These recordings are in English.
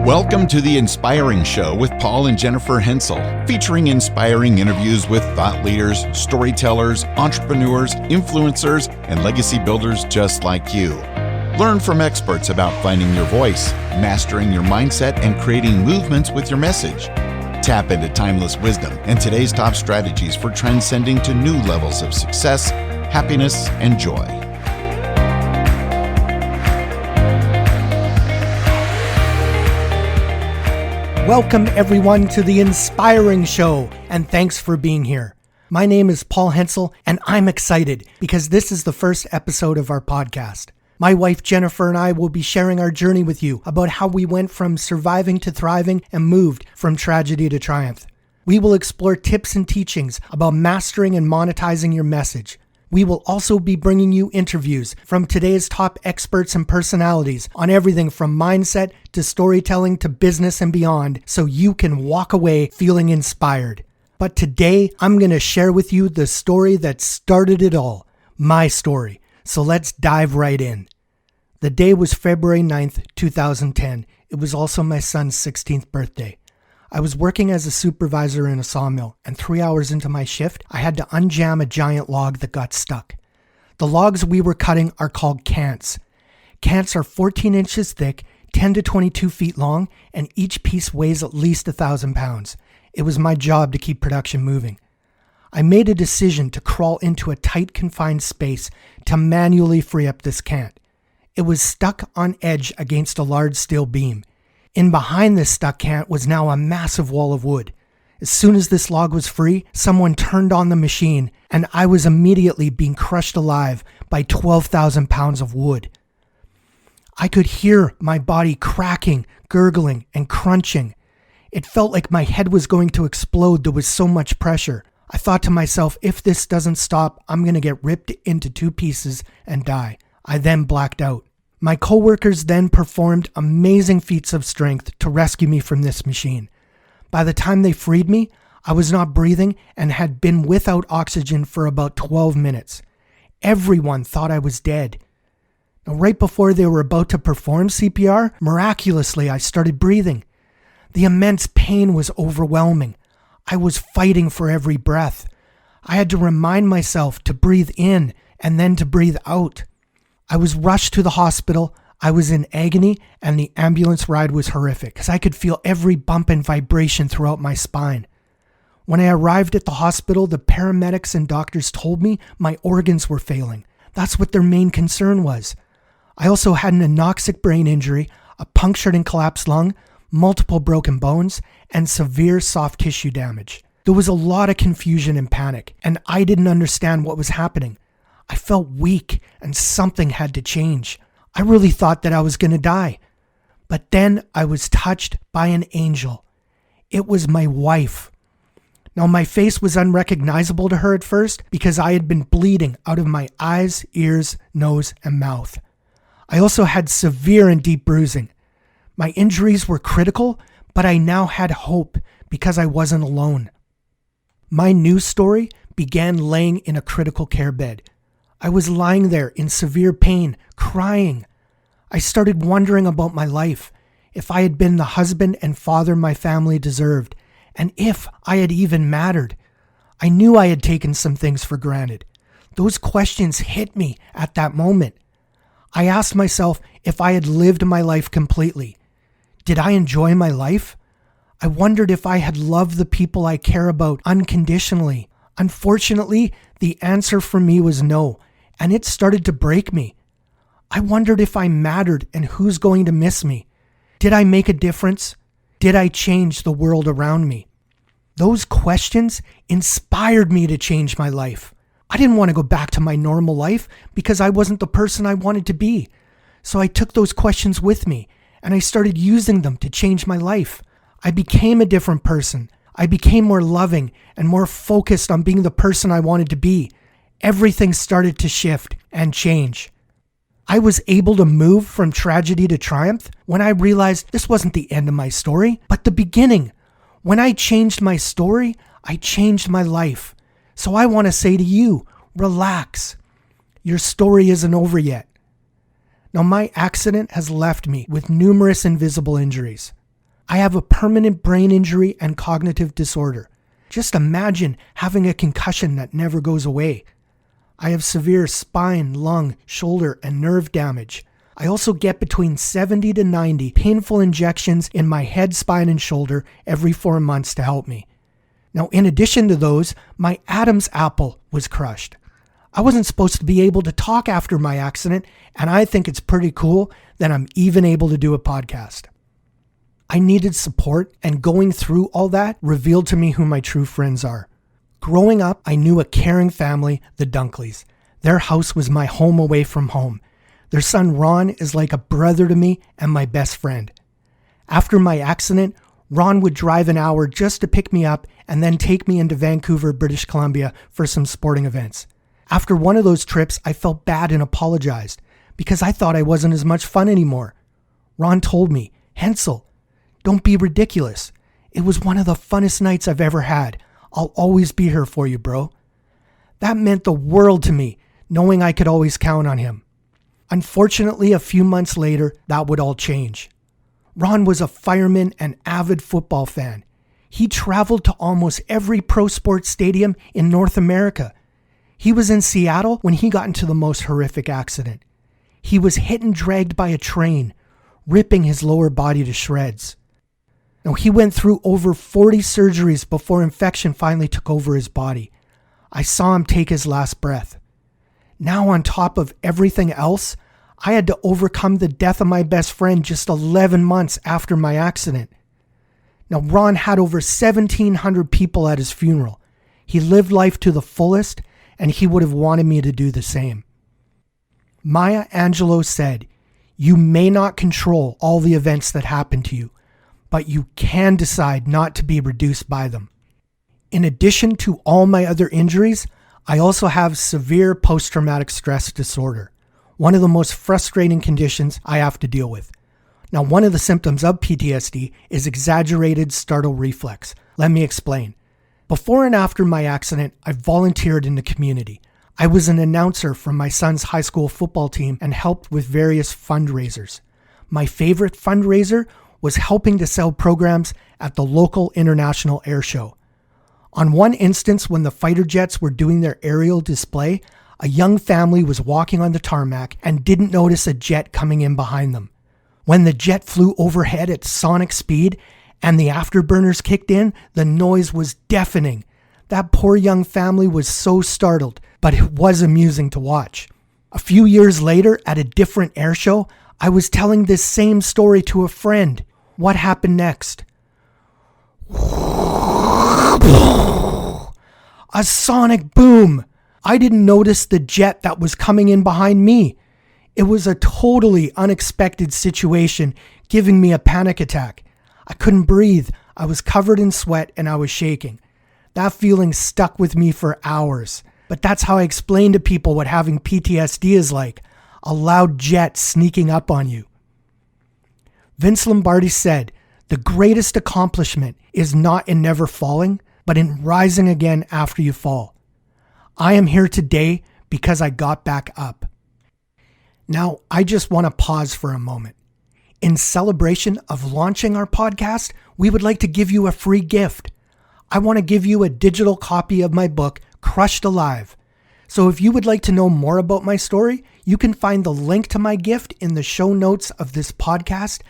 Welcome to The Inspiring Show with Paul and Jennifer Henczel, featuring inspiring interviews with thought leaders, storytellers, entrepreneurs, influencers, and legacy builders just like you. Learn from experts about finding your voice, mastering your mindset, and creating movements with your message. Tap into timeless wisdom and today's top strategies for transcending to new levels of success, happiness, and joy. Welcome everyone to The Inspiring Show, and thanks for being here. My name is Paul Henczel, and I'm excited because this is the first episode of our podcast. My wife Jennifer and I will be sharing our journey with you about how we went from surviving to thriving and moved from tragedy to triumph. We will explore tips and teachings about mastering and monetizing your message. We will also be bringing you interviews from today's top experts and personalities on everything from mindset to storytelling to business and beyond, so you can walk away feeling inspired. But today, I'm going to share with you the story that started it all, my story. So let's dive right in. The day was February 9th, 2010. It was also my son's 16th birthday. I was working as a supervisor in a sawmill, and 3 hours into my shift, I had to unjam a giant log that got stuck. The logs we were cutting are called cants. Cants are 14 inches thick, 10 to 22 feet long, and each piece weighs at least 1,000 pounds. It was my job to keep production moving. I made a decision to crawl into a tight confined space to manually free up this cant. It was stuck on edge against a large steel beam. In behind this stuck cant was now a massive wall of wood. As soon as this log was free, someone turned on the machine, and I was immediately being crushed alive by 12,000 pounds of wood. I could hear my body cracking, gurgling, and crunching. It felt like my head was going to explode. There was so much pressure. I thought to myself, if this doesn't stop, I'm going to get ripped into two pieces and die. I then blacked out. My coworkers then performed amazing feats of strength to rescue me from this machine. By the time they freed me, I was not breathing and had been without oxygen for about 12 minutes. Everyone thought I was dead. Now, right before they were about to perform CPR, miraculously I started breathing. The immense pain was overwhelming. I was fighting for every breath. I had to remind myself to breathe in and then to breathe out. I was rushed to the hospital. I was in agony, and the ambulance ride was horrific because I could feel every bump and vibration throughout my spine. When I arrived at the hospital, the paramedics and doctors told me my organs were failing. That's what their main concern was. I also had an anoxic brain injury, a punctured and collapsed lung, multiple broken bones, and severe soft tissue damage. There was a lot of confusion and panic, and I didn't understand what was happening. I felt weak and something had to change. I really thought that I was going to die. But then I was touched by an angel. It was my wife. Now, my face was unrecognizable to her at first because I had been bleeding out of my eyes, ears, nose, and mouth. I also had severe and deep bruising. My injuries were critical, but I now had hope because I wasn't alone. My new story began laying in a critical care bed. I was lying there in severe pain, crying. I started wondering about my life, if I had been the husband and father my family deserved, and if I had even mattered. I knew I had taken some things for granted. Those questions hit me at that moment. I asked myself if I had lived my life completely. Did I enjoy my life? I wondered if I had loved the people I care about unconditionally. Unfortunately, the answer for me was no, and it started to break me. I wondered if I mattered and who's going to miss me. Did I make a difference? Did I change the world around me? Those questions inspired me to change my life. I didn't want to go back to my normal life because I wasn't the person I wanted to be. So I took those questions with me and I started using them to change my life. I became a different person. I became more loving and more focused on being the person I wanted to be. Everything started to shift and change. I was able to move from tragedy to triumph when I realized this wasn't the end of my story, but the beginning. When I changed my story, I changed my life. So I want to say to you, relax. Your story isn't over yet. Now, my accident has left me with numerous invisible injuries. I have a permanent brain injury and cognitive disorder. Just imagine having a concussion that never goes away. I have severe spine, lung, shoulder, and nerve damage. I also get between 70 to 90 painful injections in my head, spine, and shoulder every 4 months to help me. Now, in addition to those, my Adam's apple was crushed. I wasn't supposed to be able to talk after my accident, and I think it's pretty cool that I'm even able to do a podcast. I needed support, and going through all that revealed to me who my true friends are. Growing up, I knew a caring family, the Dunkleys. Their house was my home away from home. Their son Ron is like a brother to me and my best friend. After my accident, Ron would drive an hour just to pick me up and then take me into Vancouver, British Columbia for some sporting events. After one of those trips, I felt bad and apologized because I thought I wasn't as much fun anymore. Ron told me, "Henczel, don't be ridiculous. It was one of the funnest nights I've ever had. I'll always be here for you, bro." That meant the world to me, knowing I could always count on him. Unfortunately, a few months later, that would all change. Ron was a fireman and avid football fan. He traveled to almost every pro sports stadium in North America. He was in Seattle when he got into the most horrific accident. He was hit and dragged by a train, ripping his lower body to shreds. Now, he went through over 40 surgeries before infection finally took over his body. I saw him take his last breath. Now, on top of everything else, I had to overcome the death of my best friend just 11 months after my accident. Now, Ron had over 1,700 people at his funeral. He lived life to the fullest, and he would have wanted me to do the same. Maya Angelou said, "You may not control all the events that happen to you, but you can decide not to be reduced by them." In addition to all my other injuries, I also have severe post-traumatic stress disorder, one of the most frustrating conditions I have to deal with. Now, one of the symptoms of PTSD is exaggerated startle reflex. Let me explain. Before and after my accident, I volunteered in the community. I was an announcer for my son's high school football team and helped with various fundraisers. My favorite fundraiser was helping to sell programs at the local international air show. On one instance, when the fighter jets were doing their aerial display, a young family was walking on the tarmac and didn't notice a jet coming in behind them. When the jet flew overhead at sonic speed and the afterburners kicked in, the noise was deafening. That poor young family was so startled, but it was amusing to watch. A few years later, at a different air show, I was telling this same story to a friend. What happened next? A sonic boom. I didn't notice the jet that was coming in behind me. It was a totally unexpected situation, giving me a panic attack. I couldn't breathe. I was covered in sweat and I was shaking. That feeling stuck with me for hours. But that's how I explain to people what having PTSD is like. A loud jet sneaking up on you. Vince Lombardi said, "The greatest accomplishment is not in never falling, but in rising again after you fall." I am here today because I got back up. Now, I just want to pause for a moment. In celebration of launching our podcast, we would like to give you a free gift. I want to give you a digital copy of my book, Crushed Alive. So if you would like to know more about my story, you can find the link to my gift in the show notes of this podcast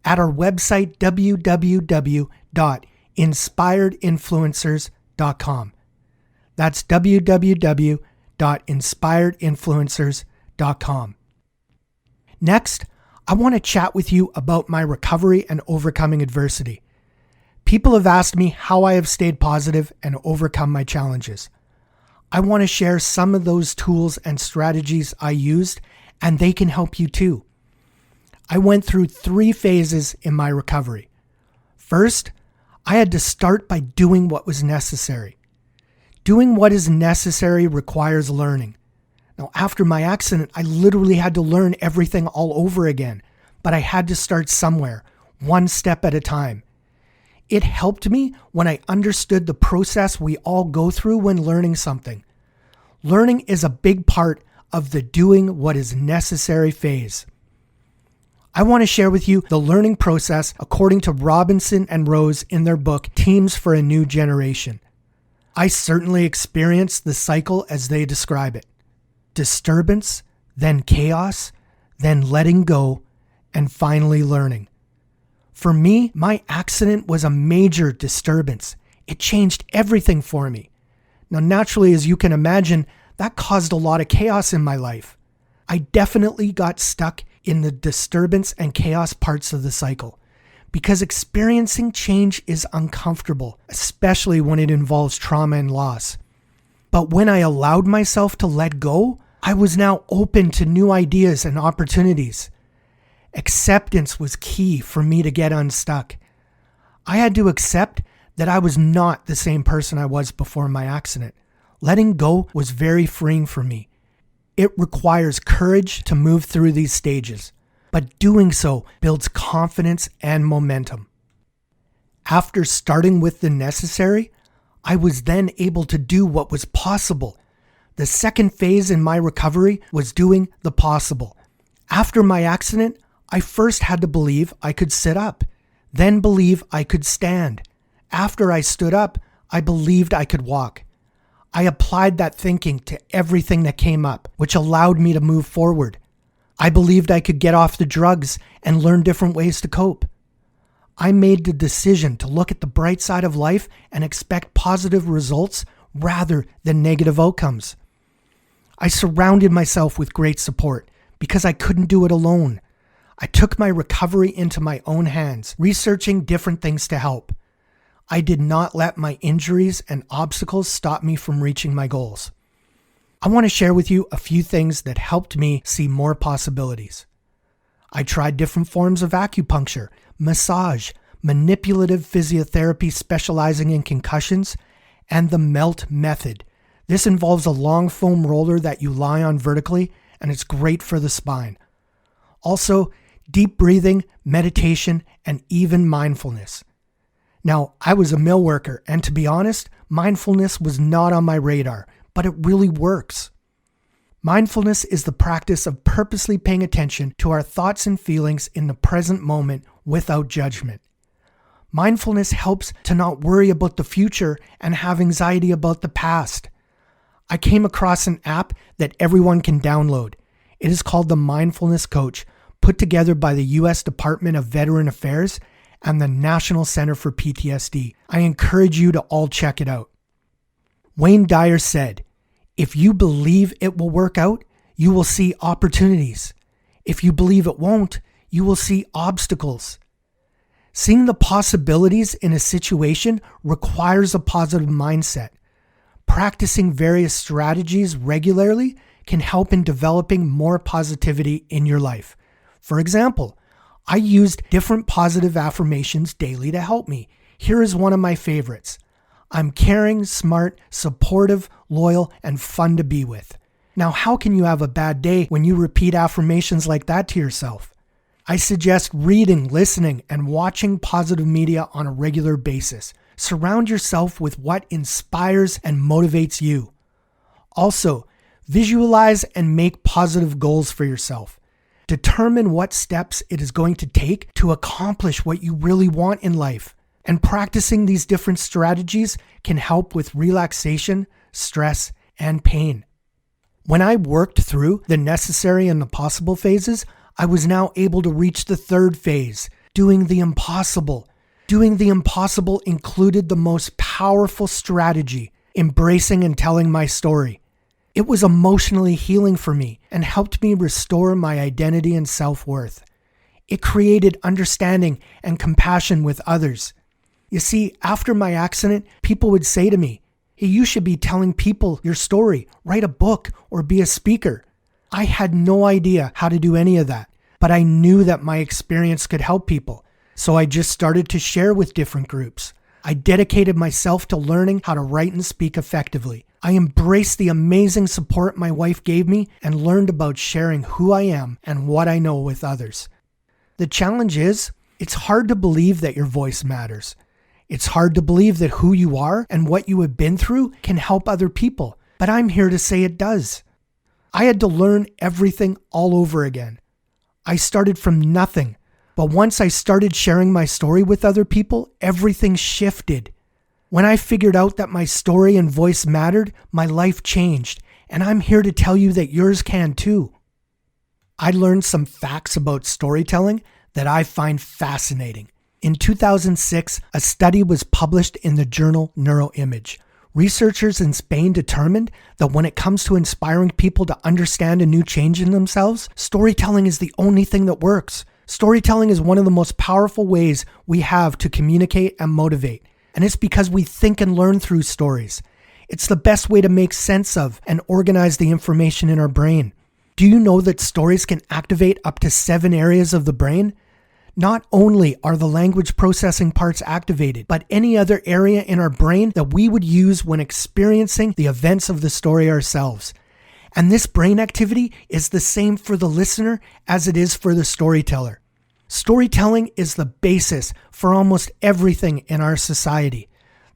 at our website, www.inspiredinfluencers.com. That's www.inspiredinfluencers.com. Next, I want to chat with you about my recovery and overcoming adversity. People have asked me how I have stayed positive and overcome my challenges. I want to share some of those tools and strategies I used, and they can help you too. I went through 3 phases in my recovery. First, I had to start by doing what was necessary. Doing what is necessary requires learning. Now, after my accident, I literally had to learn everything all over again, but I had to start somewhere, one step at a time. It helped me when I understood the process we all go through when learning something. Learning is a big part of the doing what is necessary phase. I want to share with you the learning process according to Robinson and Rose in their book, Teams for a New Generation. I certainly experienced the cycle as they describe it. Disturbance, then chaos, then letting go, and finally learning. For me, my accident was a major disturbance. It changed everything for me. Now, naturally, as you can imagine, that caused a lot of chaos in my life. I definitely got stuck in the disturbance and chaos parts of the cycle because experiencing change is uncomfortable, especially when it involves trauma and loss. But when I allowed myself to let go, I was now open to new ideas and opportunities. Acceptance was key for me to get unstuck. I had to accept that I was not the same person I was before my accident. Letting go was very freeing for me. It requires courage to move through these stages, but doing so builds confidence and momentum. After starting with the necessary, I was then able to do what was possible. The second phase in my recovery was doing the possible. After my accident, I first had to believe I could sit up, then believe I could stand. After I stood up, I believed I could walk. I applied that thinking to everything that came up, which allowed me to move forward. I believed I could get off the drugs and learn different ways to cope. I made the decision to look at the bright side of life and expect positive results rather than negative outcomes. I surrounded myself with great support because I couldn't do it alone. I took my recovery into my own hands, researching different things to help. I did not let my injuries and obstacles stop me from reaching my goals. I want to share with you a few things that helped me see more possibilities. I tried different forms of acupuncture, massage, manipulative physiotherapy specializing in concussions, and the MELT method. This involves a long foam roller that you lie on vertically, and it's great for the spine. Also, deep breathing, meditation, and even mindfulness. Now, I was a mill worker, and to be honest, mindfulness was not on my radar, but it really works. Mindfulness is the practice of purposely paying attention to our thoughts and feelings in the present moment without judgment. Mindfulness helps to not worry about the future and have anxiety about the past. I came across an app that everyone can download. It is called the Mindfulness Coach, put together by the U.S. Department of Veteran Affairs and the National Center for PTSD. I encourage you to all check it out. Wayne Dyer said, "If you believe it will work out, you will see opportunities. If you believe it won't, you will see obstacles." Seeing the possibilities in a situation requires a positive mindset. Practicing various strategies regularly can help in developing more positivity in your life. For example, I used different positive affirmations daily to help me. Here is one of my favorites. I'm caring, smart, supportive, loyal, and fun to be with. Now, how can you have a bad day when you repeat affirmations like that to yourself? I suggest reading, listening, and watching positive media on a regular basis. Surround yourself with what inspires and motivates you. Also, visualize and make positive goals for yourself. Determine what steps it is going to take to accomplish what you really want in life. And practicing these different strategies can help with relaxation, stress, and pain. When I worked through the necessary and the possible phases, I was now able to reach the third phase, doing the impossible. Doing the impossible included the most powerful strategy, embracing and telling my story. It was emotionally healing for me and helped me restore my identity and self-worth. It created understanding and compassion with others. You see, after my accident, people would say to me, "Hey, you should be telling people your story, write a book, or be a speaker." I had no idea how to do any of that, but I knew that my experience could help people. So I just started to share with different groups. I dedicated myself to learning how to write and speak effectively. I embraced the amazing support my wife gave me and learned about sharing who I am and what I know with others. The challenge is, it's hard to believe that your voice matters. It's hard to believe that who you are and what you have been through can help other people, but I'm here to say it does. I had to learn everything all over again. I started from nothing. But once I started sharing my story with other people, everything shifted. When I figured out that my story and voice mattered, my life changed. And I'm here to tell you that yours can too. I learned some facts about storytelling that I find fascinating. In 2006, a study was published in the journal Neuroimage. Researchers in Spain determined that when it comes to inspiring people to understand a new change in themselves, storytelling is the only thing that works. Storytelling is one of the most powerful ways we have to communicate and motivate. And it's because we think and learn through stories. It's the best way to make sense of and organize the information in our brain. Do you know that stories can activate up to 7 areas of the brain? Not only are the language processing parts activated, but any other area in our brain that we would use when experiencing the events of the story ourselves. And this brain activity is the same for the listener as it is for the storyteller. Storytelling is the basis for almost everything in our society.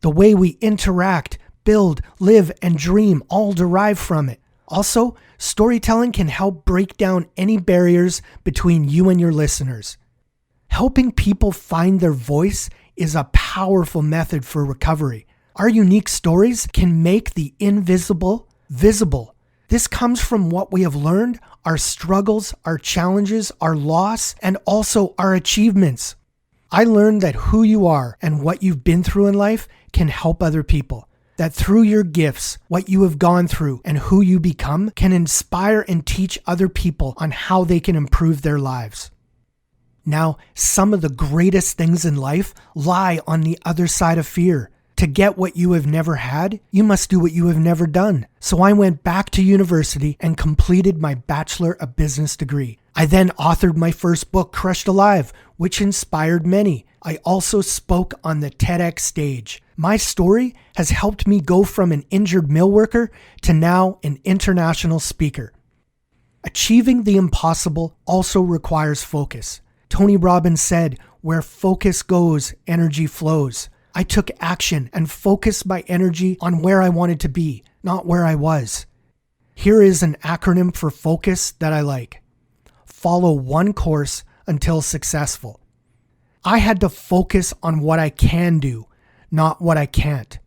The way we interact, build, live, and dream all derive from it. Also, storytelling can help break down any barriers between you and your listeners. Helping people find their voice is a powerful method for recovery. Our unique stories can make the invisible visible. This comes from what we have learned, our struggles, our challenges, our loss, and also our achievements. I learned that who you are and what you've been through in life can help other people. That through your gifts, what you have gone through and who you become can inspire and teach other people on how they can improve their lives. Now, some of the greatest things in life lie on the other side of fear. To get what you have never had, you must do what you have never done. So I went back to university and completed my Bachelor of Business degree. I then authored my first book, Crushed Alive, which inspired many. I also spoke on the TEDx stage. My story has helped me go from an injured mill worker to now an international speaker. Achieving the impossible also requires focus. Tony Robbins said, "Where focus goes, energy flows." I took action and focused my energy on where I wanted to be, not where I was. Here is an acronym for focus that I like. Follow one course until successful. I had to focus on what I can do, not what I can't.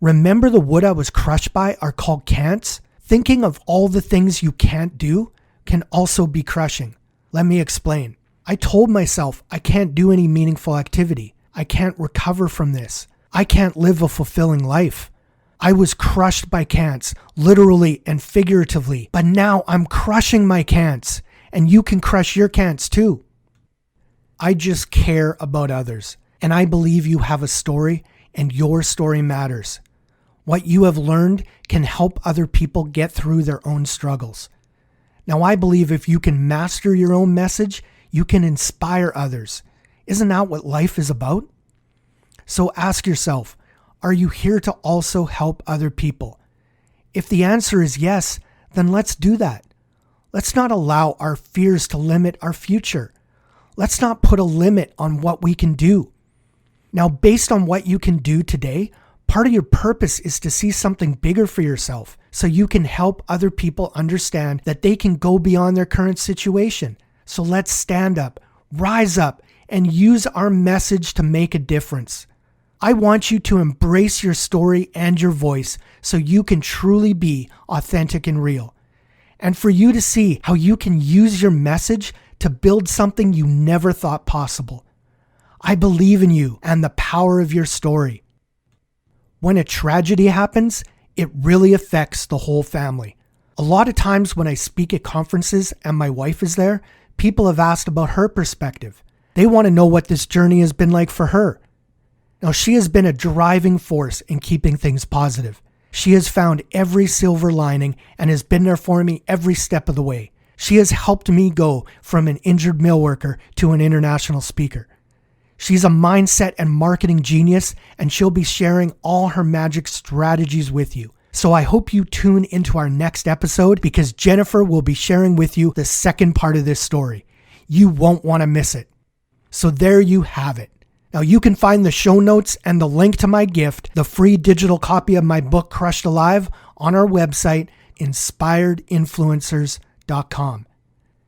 Remember the wood I was crushed by are called can'ts? Thinking of all the things you can't do can also be crushing. Let me explain. I told myself I can't do any meaningful activity. I can't recover from this. I can't live a fulfilling life. I was crushed by can'ts, literally and figuratively, but now I'm crushing my can'ts, and you can crush your can'ts too. I just care about others, and I believe you have a story, and your story matters. What you have learned can help other people get through their own struggles. Now, I believe if you can master your own message, you can inspire others. Isn't that what life is about? So ask yourself, are you here to also help other people? If the answer is yes, then let's do that. Let's not allow our fears to limit our future. Let's not put a limit on what we can do. Now, based on what you can do today, part of your purpose is to see something bigger for yourself so you can help other people understand that they can go beyond their current situation. So let's stand up, rise up, and use our message to make a difference. I want you to embrace your story and your voice so you can truly be authentic and real. And for you to see how you can use your message to build something you never thought possible. I believe in you and the power of your story. When a tragedy happens, it really affects the whole family. A lot of times when I speak at conferences and my wife is there, people have asked about her perspective. They want to know what this journey has been like for her. Now, she has been a driving force in keeping things positive. She has found every silver lining and has been there for me every step of the way. She has helped me go from an injured mill worker to an international speaker. She's a mindset and marketing genius, and she'll be sharing all her magic strategies with you. So I hope you tune into our next episode because Jennifer will be sharing with you the second part of this story. You won't want to miss it. So there you have it. Now you can find the show notes and the link to my gift, the free digital copy of my book, Crushed Alive, on our website, inspiredinfluencers.com.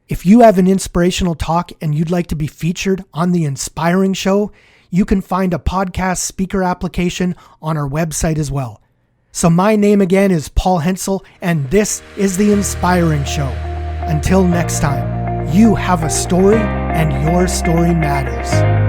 If you have an inspirational talk and you'd like to be featured on The Inspiring Show, you can find a podcast speaker application on our website as well. So my name again is Paul Henczel, and this is The Inspiring Show. Until next time, you have a story and your story matters.